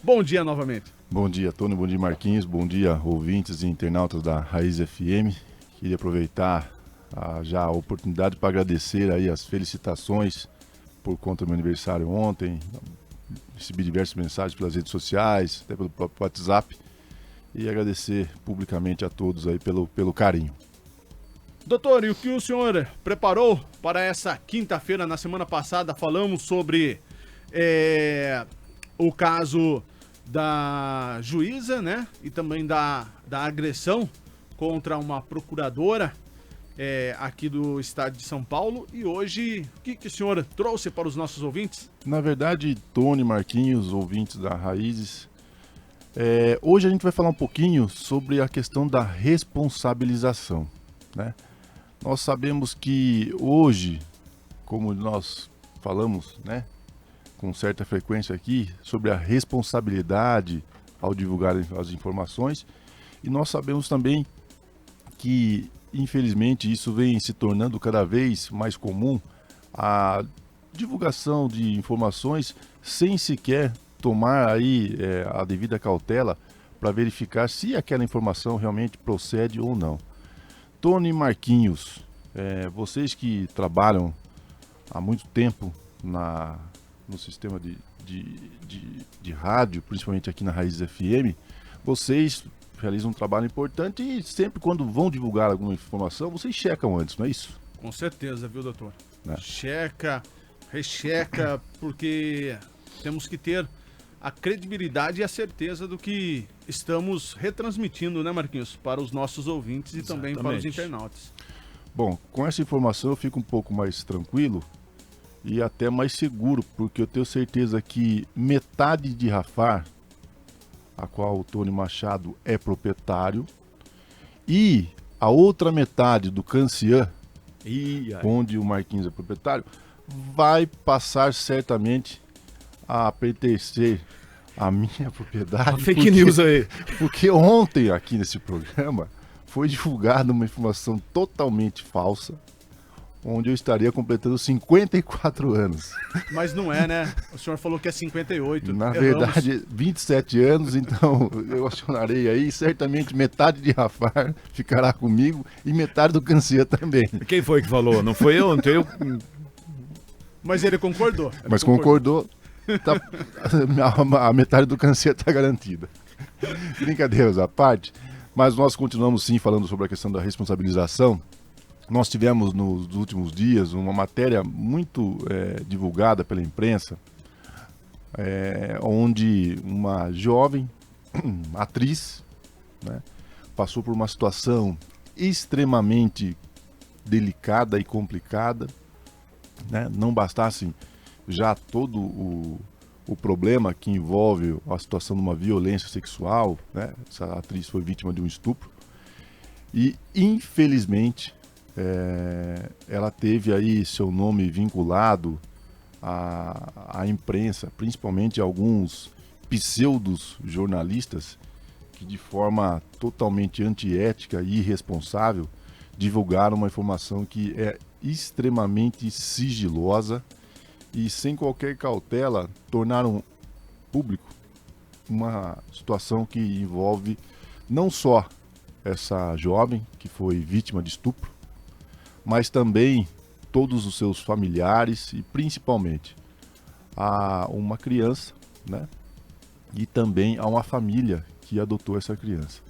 Bom dia novamente. Bom dia, Tony. Bom dia, Marquinhos. Bom dia, ouvintes e internautas da Raiz FM. Queria aproveitar já a oportunidade para agradecer aí as felicitações por conta do meu aniversário ontem. Recebi diversas mensagens pelas redes sociais, até pelo próprio WhatsApp. E agradecer publicamente a todos aí pelo carinho. Doutor, e o que o senhor preparou para essa quinta-feira? Na semana passada falamos sobre o caso da juíza, né? E também da agressão contra uma procuradora aqui do estado de São Paulo. E hoje, o que o senhor trouxe para os nossos ouvintes? Na verdade, Tony, Marquinhos, ouvintes da Raízes, hoje a gente vai falar um pouquinho sobre a questão da responsabilização, né? Nós sabemos que hoje, como nós falamos, né, com certa frequência aqui, sobre a responsabilidade ao divulgar as informações, e nós sabemos também que, infelizmente, isso vem se tornando cada vez mais comum, a divulgação de informações sem sequer tomar aí a devida cautela para verificar se aquela informação realmente procede ou não. Tony e Marquinhos, vocês que trabalham há muito tempo no sistema de rádio, principalmente aqui na Raiz FM, vocês realizam um trabalho importante e sempre quando vão divulgar alguma informação, vocês checam antes, não é isso? Com certeza, viu, doutor? Né? Checa, recheca, porque temos que ter a credibilidade e a certeza do que estamos retransmitindo, né, Marquinhos? Para os nossos ouvintes e também para os internautas. Bom, com essa informação eu fico um pouco mais tranquilo e até mais seguro, porque eu tenho certeza que metade de Rafar, a qual o Tony Machado é proprietário, e a outra metade do Cancian, onde o Marquinhos é proprietário, vai passar certamente a pertencer à minha propriedade. Fake news aí. Porque ontem aqui nesse programa foi divulgada uma informação totalmente falsa, onde eu estaria completando 54 anos. Mas não é, né? O senhor falou que é 58. Na verdade, 27 anos, então eu acionarei aí, certamente metade de Rafar ficará comigo e metade do Cancian também. Quem foi que falou? Não foi eu, não eu. Mas ele concordou. Mas concordou, tá, a metade do Cancian está garantida. Brincadeiras à parte, mas nós continuamos sim falando sobre a questão da responsabilização. Nós tivemos nos últimos dias uma matéria muito divulgada pela imprensa, onde uma jovem atriz, né, passou por uma situação extremamente delicada e complicada, né? Não bastasse já todo o problema que envolve a situação de uma violência sexual, né? Essa atriz foi vítima de um estupro e, infelizmente, ela teve aí seu nome vinculado à imprensa, principalmente alguns pseudos jornalistas que de forma totalmente antiética e irresponsável divulgaram uma informação que é extremamente sigilosa e sem qualquer cautela tornaram público uma situação que envolve não só essa jovem que foi vítima de estupro, mas também todos os seus familiares e principalmente a uma criança, né? E também a uma família que adotou essa criança.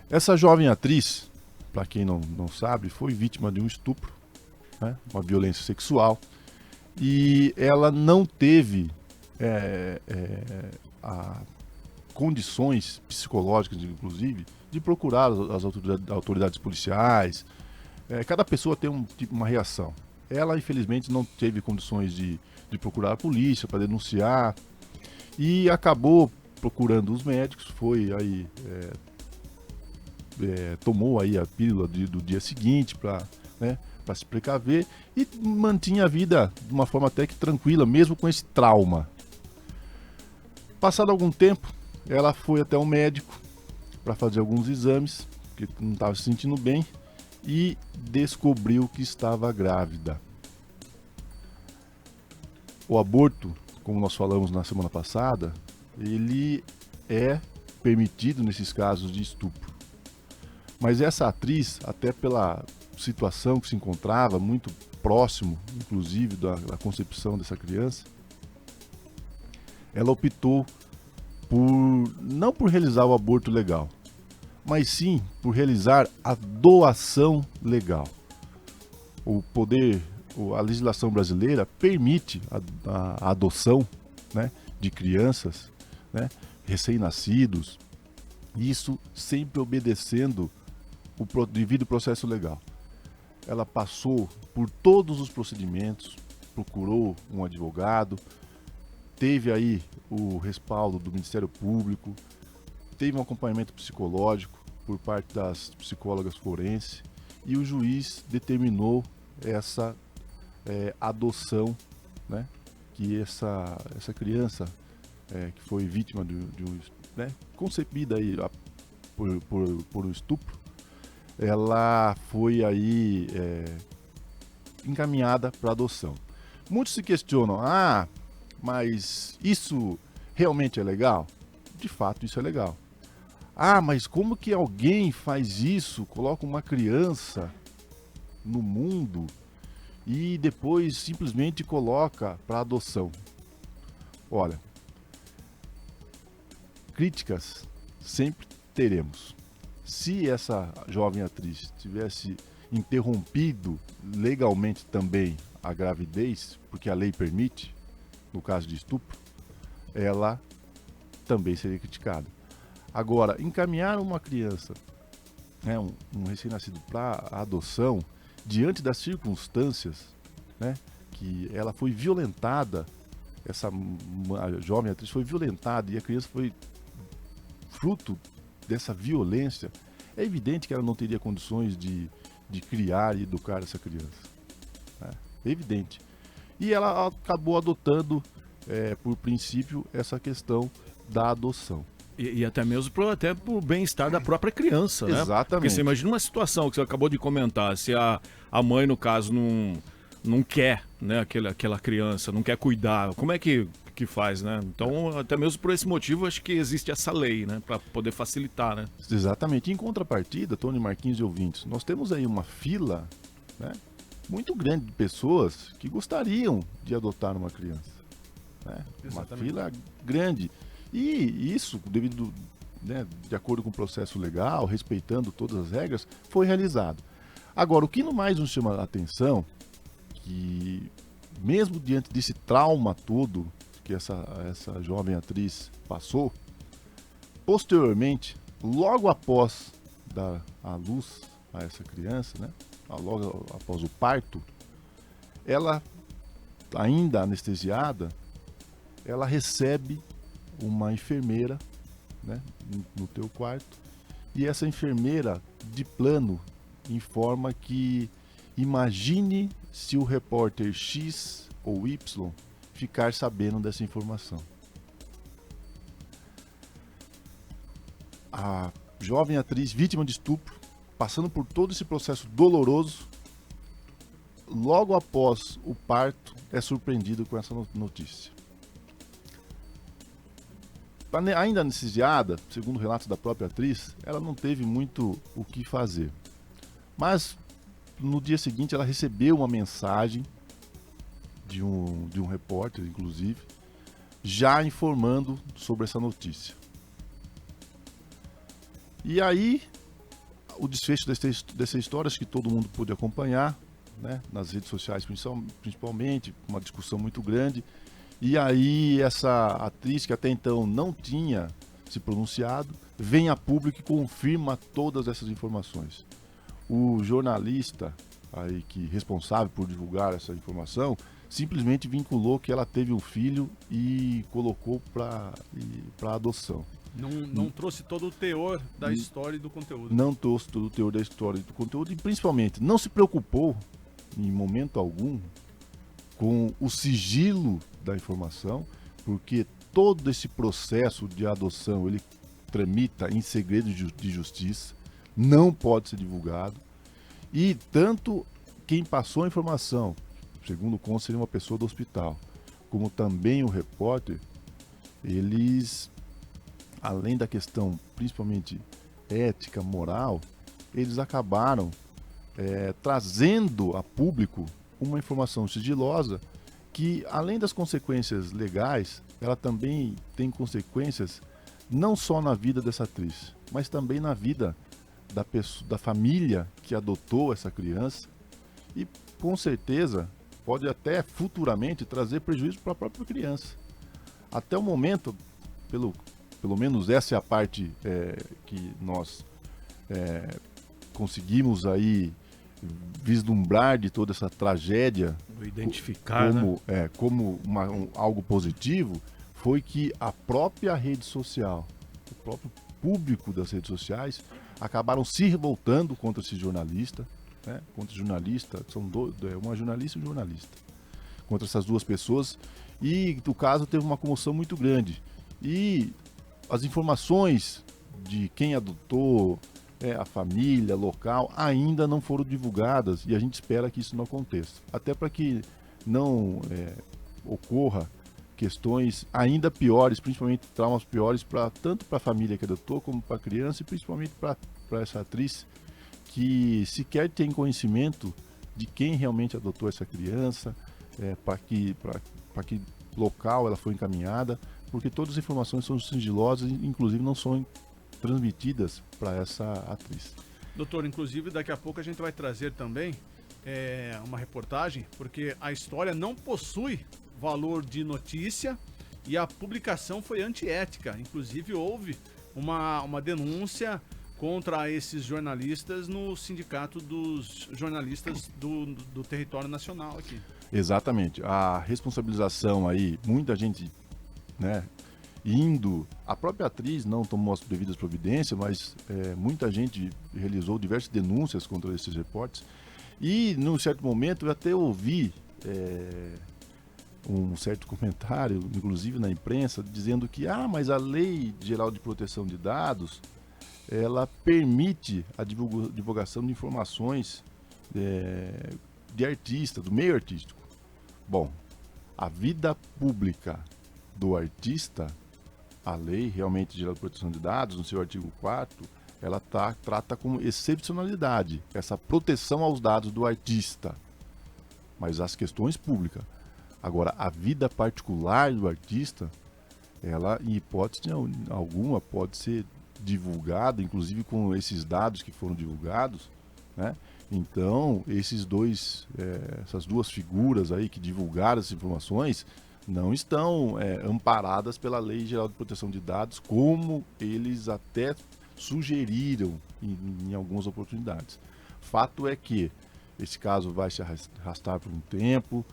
Essa jovem atriz, para quem não sabe, foi vítima de um estupro, né? Uma violência sexual, e ela não teve condições psicológicas, inclusive, de procurar as autoridades policiais. Cada pessoa tem uma reação. Ela, infelizmente, não teve condições de procurar a polícia para denunciar e acabou procurando os médicos, foi aí tomou aí a pílula do dia seguinte para se precaver e mantinha a vida de uma forma até que tranquila, mesmo com esse trauma. Passado algum tempo, ela foi até o médico para fazer alguns exames, porque não estava se sentindo bem, e descobriu que estava grávida. O aborto, como nós falamos na semana passada, ele é permitido nesses casos de estupro. Mas essa atriz, até pela situação que se encontrava, muito próximo, inclusive, da concepção dessa criança, ela optou não por realizar o aborto legal, mas sim por realizar a doação legal. A legislação brasileira permite a adoção, né, de crianças, né, recém-nascidos, isso sempre obedecendo o devido processo legal. Ela passou por todos os procedimentos, procurou um advogado, teve aí o respaldo do Ministério Público, teve um acompanhamento psicológico por parte das psicólogas forenses e o juiz determinou essa adoção, né, que essa criança que foi vítima de um, né, concebida aí por um estupro, ela foi aí encaminhada para adoção. Muitos se questionam, mas isso realmente é legal? De fato, isso é legal. Mas como que alguém faz isso, coloca uma criança no mundo e depois simplesmente coloca para adoção? Olha, críticas sempre teremos. Se essa jovem atriz tivesse interrompido legalmente também a gravidez, porque a lei permite, no caso de estupro, ela também seria criticada. Agora, encaminhar uma criança, né, um recém-nascido para adoção, diante das circunstâncias, né, que ela foi violentada, a jovem atriz foi violentada e a criança foi fruto dessa violência, é evidente que ela não teria condições de criar e educar essa criança. Né? É evidente. E ela acabou adotando, por princípio, essa questão da adoção. E até mesmo pro bem-estar da própria criança, né? Exatamente. Porque você imagina uma situação que você acabou de comentar, se a mãe, no caso, não quer, né, aquela criança, não quer cuidar, como é que faz, né? Então, até mesmo por esse motivo, acho que existe essa lei, né, para poder facilitar, né? Exatamente. Em contrapartida, Tony, Marquinhos e ouvintes, nós temos aí uma fila, né, muito grande de pessoas que gostariam de adotar uma criança. Né? Uma fila grande. E isso, devido, né, de acordo com o processo legal, respeitando todas as regras, foi realizado. Agora, o que mais nos chama a atenção, que mesmo diante desse trauma todo que essa jovem atriz passou, posteriormente, logo após dar à luz a essa criança, né, logo após o parto, ela, ainda anestesiada, ela recebe uma enfermeira, né, no teu quarto, e essa enfermeira, de plano, informa que imagine se o repórter X ou Y ficar sabendo dessa informação. A jovem atriz vítima de estupro, passando por todo esse processo doloroso, logo após o parto, é surpreendido com essa notícia. Ainda anestesiada, segundo o relato da própria atriz, ela não teve muito o que fazer. Mas no dia seguinte ela recebeu uma mensagem de um repórter, inclusive, já informando sobre essa notícia. E aí, o desfecho dessa história, acho que todo mundo pôde acompanhar, né, nas redes sociais principalmente, uma discussão muito grande. E aí essa atriz, que até então não tinha se pronunciado, vem a público e confirma todas essas informações. O jornalista aí responsável por divulgar essa informação simplesmente vinculou que ela teve um filho e colocou para adoção. Não trouxe todo o teor da história e do conteúdo. Não trouxe todo o teor da história e do conteúdo e principalmente não se preocupou em momento algum com o sigilo da informação, porque todo esse processo de adoção ele tramita em segredo de justiça, não pode ser divulgado, e tanto quem passou a informação, segundo consta, seria uma pessoa do hospital, como também o repórter, eles, além da questão principalmente ética, moral, eles acabaram trazendo a público uma informação sigilosa que, além das consequências legais, ela também tem consequências não só na vida dessa atriz, mas também na vida da família que adotou essa criança e, com certeza, pode até futuramente trazer prejuízo para a própria criança. Até o momento, pelo menos essa é a parte que nós conseguimos aí vislumbrar de toda essa tragédia, identificar, como algo positivo, foi que a própria rede social, o próprio público das redes sociais acabaram se revoltando contra esse jornalista, né? Contra o jornalista, uma jornalista e um jornalista, contra essas duas pessoas, e no caso teve uma comoção muito grande. E as informações de quem adotou, a família, local, ainda não foram divulgadas, e a gente espera que isso não aconteça. Até para que não ocorra questões ainda piores, principalmente traumas piores, tanto para a família que adotou, como para a criança, e principalmente para essa atriz, que sequer tem conhecimento de quem realmente adotou essa criança, para que local ela foi encaminhada, porque todas as informações são sigilosas e inclusive não são transmitidas para essa atriz. Doutor, inclusive daqui a pouco a gente vai trazer também uma reportagem, porque a história não possui valor de notícia e a publicação foi antiética. Inclusive houve uma denúncia contra esses jornalistas no Sindicato dos Jornalistas do Território Nacional aqui. Exatamente. A responsabilização aí, muita gente, né, a própria atriz não tomou as devidas providências, mas muita gente realizou diversas denúncias contra esses repórteres. E, num certo momento, eu até ouvi um certo comentário, inclusive na imprensa, dizendo que mas a Lei Geral de Proteção de Dados, ela permite a divulgação de informações de artista, do meio artístico. Bom, a vida pública do artista, a Lei realmente Geral de Proteção de Dados, no seu artigo 4º, ela trata como excepcionalidade essa proteção aos dados do artista, mas as questões públicas. Agora, a vida particular do artista, ela, em hipótese alguma, pode ser divulgada, inclusive com esses dados que foram divulgados, né? Então, essas duas figuras aí que divulgaram essas informações não estão amparadas pela Lei Geral de Proteção de Dados, como eles até sugeriram em algumas oportunidades. Fato é que esse caso vai se arrastar por um tempo,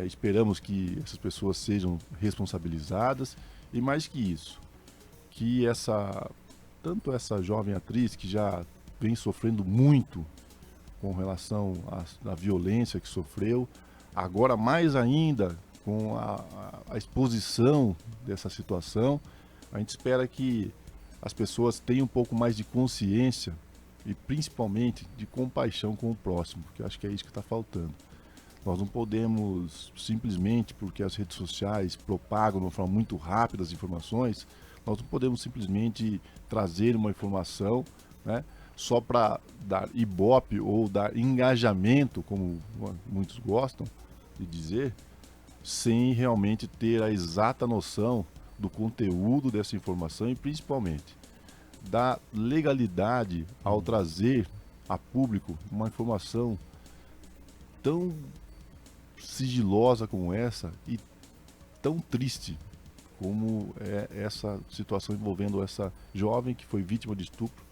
esperamos que essas pessoas sejam responsabilizadas, e mais que isso, que tanto essa jovem atriz que já vem sofrendo muito com relação à violência que sofreu, agora mais ainda com a exposição dessa situação, a gente espera que as pessoas tenham um pouco mais de consciência e principalmente de compaixão com o próximo, porque eu acho que é isso que está faltando. Nós não podemos simplesmente, porque as redes sociais propagam de uma forma muito rápida as informações, nós não podemos simplesmente trazer uma informação, né, só para dar ibope ou dar engajamento, como muitos gostam de dizer, sem realmente ter a exata noção do conteúdo dessa informação e principalmente da legalidade ao trazer a público uma informação tão sigilosa como essa e tão triste como é essa situação envolvendo essa jovem que foi vítima de estupro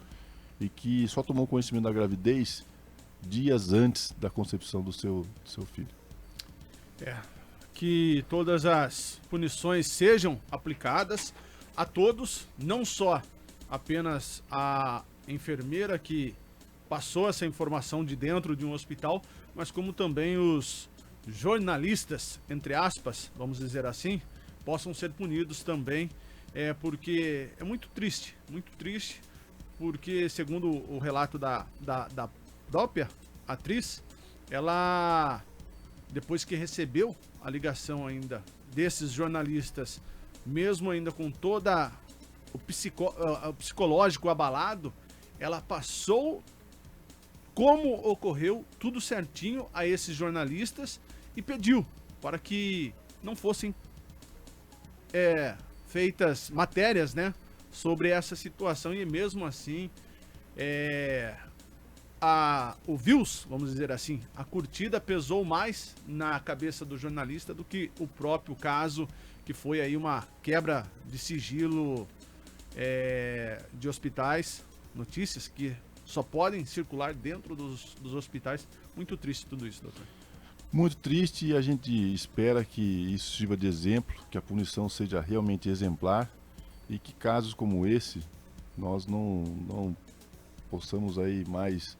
e que só tomou conhecimento da gravidez dias antes da concepção do seu filho. Que todas as punições sejam aplicadas a todos, não só apenas a enfermeira que passou essa informação de dentro de um hospital, mas como também os jornalistas, entre aspas, vamos dizer assim, possam ser punidos também, porque é muito triste, porque segundo o relato da própria atriz, ela, depois que recebeu a ligação ainda desses jornalistas mesmo ainda com toda o psicológico abalado, ela passou como ocorreu, tudo certinho a esses jornalistas e pediu para que não fossem feitas matérias, né, sobre essa situação, e mesmo assim o views, vamos dizer assim, a curtida pesou mais na cabeça do jornalista do que o próprio caso, que foi aí uma quebra de sigilo de hospitais, notícias que só podem circular dentro dos hospitais. Muito triste tudo isso, doutor. Muito triste, e a gente espera que isso sirva de exemplo, que a punição seja realmente exemplar e que casos como esse nós não possamos aí mais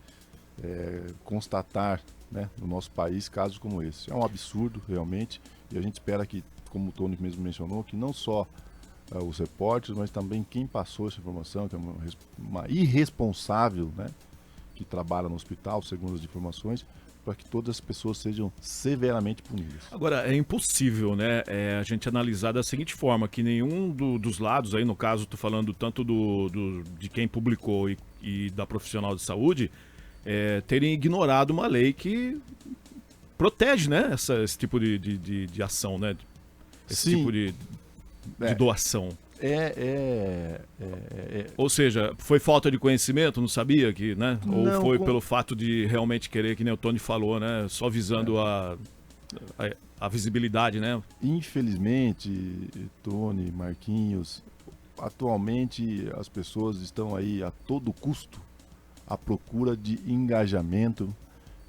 constatar, né, no nosso país casos como esse. É um absurdo realmente, e a gente espera que, como o Tony mesmo mencionou, que não só os repórteres, mas também quem passou essa informação, que é uma irresponsável, né, que trabalha no hospital, segundo as informações, para que todas as pessoas sejam severamente punidas. Agora, é impossível, né, a gente analisar da seguinte forma, que nenhum dos lados, aí no caso, estou falando tanto de quem publicou e da profissional de saúde, terem ignorado uma lei que protege, né, esse tipo de ação, né, esse Sim. tipo de doação. Ou seja, foi falta de conhecimento, não sabia que, né? Ou Não, foi pelo fato de realmente querer, que nem o Tony falou, né? Só visando a visibilidade, né? Infelizmente, Tony, Marquinhos, atualmente as pessoas estão aí a todo custo à procura de engajamento,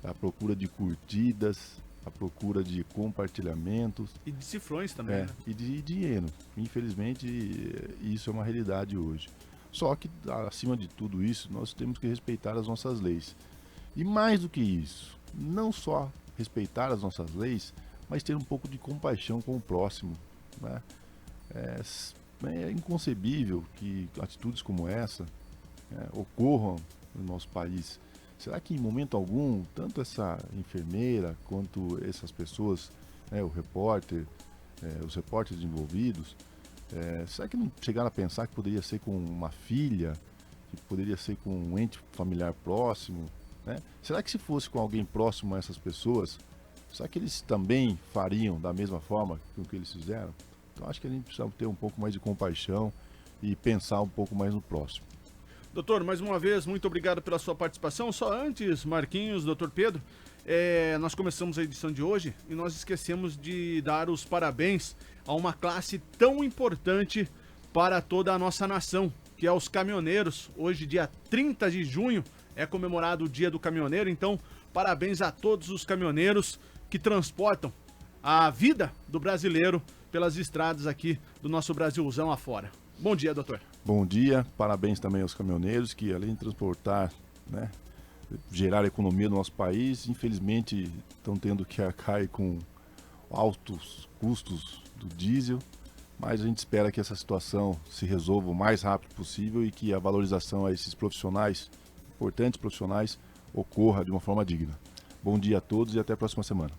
à procura de curtidas, à procura de compartilhamentos. E de cifrões também, né? E de dinheiro. Infelizmente, isso é uma realidade hoje. Só que, acima de tudo isso, nós temos que respeitar as nossas leis. E mais do que isso, não só respeitar as nossas leis, mas ter um pouco de compaixão com o próximo, né? É inconcebível que atitudes como essa ocorram no nosso país. Será que em momento algum, tanto essa enfermeira quanto essas pessoas, o repórter, os repórteres envolvidos, será que não chegaram a pensar que poderia ser com uma filha, que poderia ser com um ente familiar próximo, né? Será que se fosse com alguém próximo a essas pessoas, será que eles também fariam da mesma forma que o que eles fizeram? Então acho que a gente precisa ter um pouco mais de compaixão e pensar um pouco mais no próximo. Doutor, mais uma vez, muito obrigado pela sua participação. Só antes, Marquinhos, doutor Pedro, nós começamos a edição de hoje e nós esquecemos de dar os parabéns a uma classe tão importante para toda a nossa nação, que é os caminhoneiros. Hoje, dia 30 de junho, é comemorado o Dia do Caminhoneiro, então parabéns a todos os caminhoneiros que transportam a vida do brasileiro pelas estradas aqui do nosso Brasilzão afora. Bom dia, doutor. Bom dia, parabéns também aos caminhoneiros que, além de transportar, né, gerar economia no nosso país, infelizmente estão tendo que arcar com altos custos do diesel, mas a gente espera que essa situação se resolva o mais rápido possível e que a valorização a esses profissionais, importantes profissionais, ocorra de uma forma digna. Bom dia a todos e até a próxima semana.